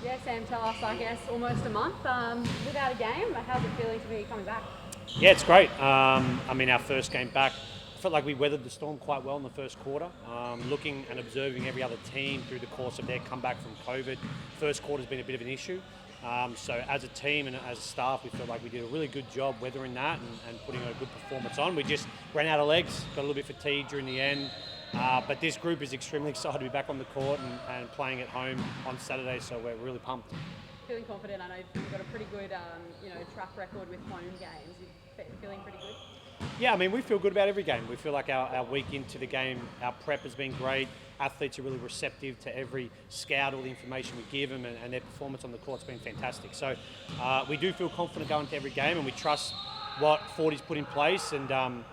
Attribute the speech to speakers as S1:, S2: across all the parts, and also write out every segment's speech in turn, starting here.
S1: Yeah, Sam, tell us, I guess, almost a month without a game. How's it feeling to be coming back?
S2: Yeah, it's great. Our first game back, I felt like we weathered the storm quite well in the first quarter. Looking and observing every other team through the course of their comeback from COVID, first quarter's been a bit of an issue. So as a team and as a staff, we felt like we did a really good job weathering that and putting a good performance on. We just ran out of legs, got a little bit fatigued during the end. But this group is extremely excited to be back on the court and playing at home on Saturday, so we're really pumped.
S1: Feeling confident? I know you've got a pretty good, track record with home games. You feeling pretty good?
S2: Yeah, I mean, we feel good about every game. We feel like our week into the game, our prep has been great. Athletes are really receptive to every scout, all the information we give them, and their performance on the court's been fantastic. So we do feel confident going to every game, and we trust what 40's put in place, and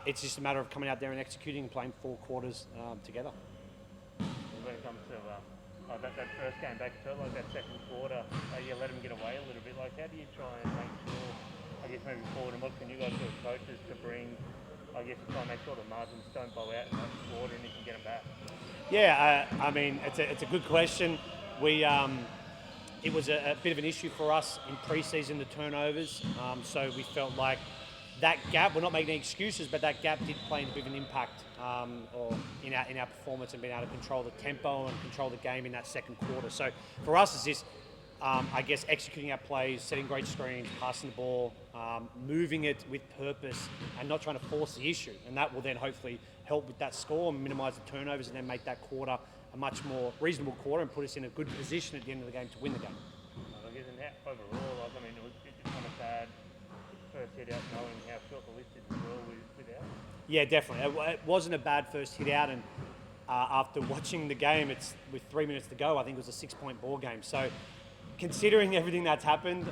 S2: it's just a matter of coming out there and executing and playing 4 quarters together.
S3: When it comes to that first game back, it felt like that second quarter, you let them get away a little bit. Like, how do you try and make sure, I guess, moving forward, and what can you guys do as coaches to bring, I guess, to try and make sure the margins don't blow out in that quarter and you can get them back?
S2: Yeah, I mean, it's a good question. It was a bit of an issue for us in pre-season, the turnovers. So we felt like that gap, we're not making any excuses, but that gap did play a bit of an impact in our performance and being able to control the tempo and control the game in that second quarter. So for us, it's just, I guess, executing our plays, setting great screens, passing the ball, moving it with purpose and not trying to force the issue. And that will then hopefully help with that score and minimise the turnovers and then make that quarter a much more reasonable quarter and put us in a good position at the end of the game to win the game.
S3: I guess in that overall, it was kind of bad first hit out, knowing how short the list is as well without.
S2: Yeah, definitely. It wasn't a bad first hit out, and after watching the game, it's with 3 minutes to go, I think it was a 6-point ball game. So considering everything that's happened,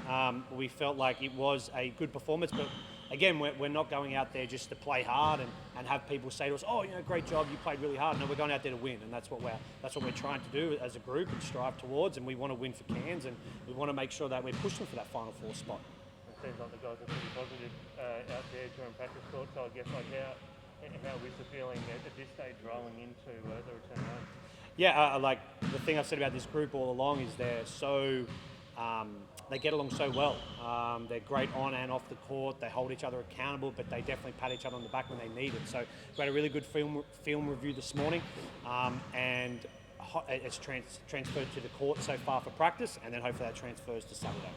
S2: we felt like it was a good performance, but again, we're not going out there just to play hard and have people say to us, oh, great job, you played really hard. No, we're going out there to win, and that's what we're trying to do as a group and strive towards, and we want to win for Cairns, and we want to make sure that we're pushing for that Final Four spot.
S3: It seems like the guys are pretty positive out there during practice court, so I guess how is the feeling at this stage rolling into the return home?
S2: Yeah, like the thing I've said about this group all along is they're so, they get along so well. They're great on and off the court. They hold each other accountable, but they definitely pat each other on the back when they need it. So we had a really good film review this morning, and it's transferred to the court so far for practice, and then hopefully that transfers to Saturday.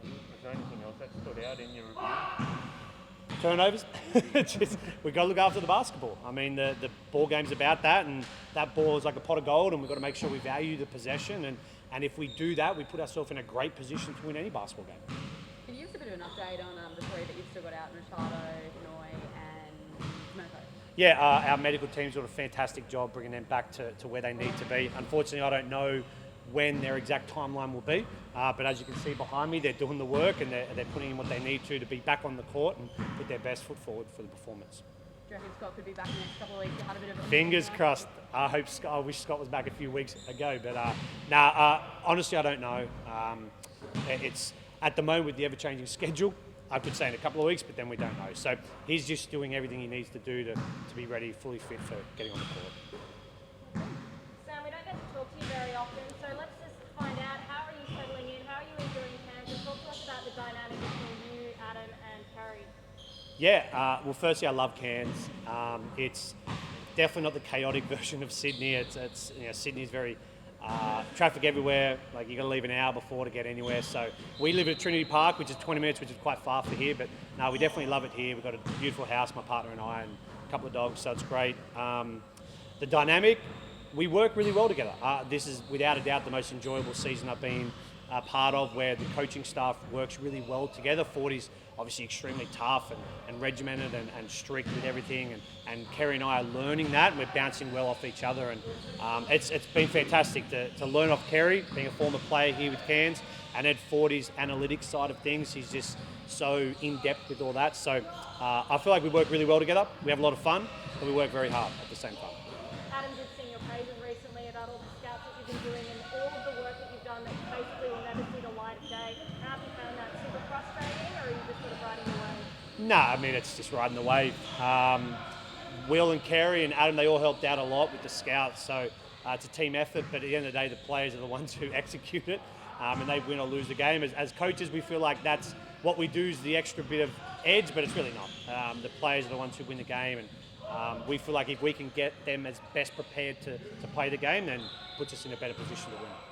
S3: Is there anything else that stood out in your review?
S2: Turnovers. We've got to look after the basketball. I mean, the ball game's about that, and that ball is like a pot of gold, and we've got to make sure we value the possession. And if we do that, we put ourselves in a great position to win any basketball game.
S1: Can you give us a bit of an update on the 3 that you've still got out, Machado, Noi and Murphy?
S2: Yeah, our medical team's done a fantastic job bringing them back to where they need to be. Unfortunately, I don't know when their exact timeline will be, but as you can see behind me, they're doing the work and they're putting in what they need to be back on the court and put their best foot forward for the performance.
S1: Do you reckon Scott could be back in the next couple of weeks? You had a bit of a
S2: Fingers crossed. I wish Scott was back a few weeks ago, but honestly, I don't know. It's at the moment with the ever-changing schedule. I could say in a couple of weeks, but then we don't know. So he's just doing everything he needs to do to be ready, fully fit for getting on the court.
S4: Sam, we don't get to talk to you very often, so let's just find out, how are you settling in? How are you enjoying camp? And talk to us about the dynamic between you, Adam, and Kerry.
S2: Yeah, well, firstly, I love Cairns. It's definitely not the chaotic version of Sydney. It's Sydney's very traffic everywhere. Like, you got to leave an hour before to get anywhere. So we live at Trinity Park, which is 20 minutes, which is quite far for here. But no, we definitely love it here. We've got a beautiful house, my partner and I, and a couple of dogs, so it's great. The dynamic, we work really well together. This is without a doubt the most enjoyable season I've been part of, where the coaching staff works really well together. 40's obviously extremely tough and regimented and strict with everything, and Kerry and I are learning that, and we're bouncing well off each other, and it's been fantastic to learn off Kerry, being a former player here with Cairns, and Ed 40's analytics side of things. He's just so in-depth with all that, so I feel like we work really well together. We have a lot of fun, but we work very hard at the same time.
S4: Adam did sing your praises recently about all the scouts that you've been doing and all of the work that you've done that basically will never see the light of day. How have you found that? Super frustrating, or are you just sort of riding the wave?
S2: No, I mean, it's just riding the wave. Will and Kerry and Adam, they all helped out a lot with the scouts, so it's a team effort, but at the end of the day, the players are the ones who execute it, and they win or lose the game. As coaches, we feel like that's what we do is the extra bit of edge, but it's really not. The players are the ones who win the game, and we feel like if we can get them as best prepared to play the game, then puts us in a better position to win.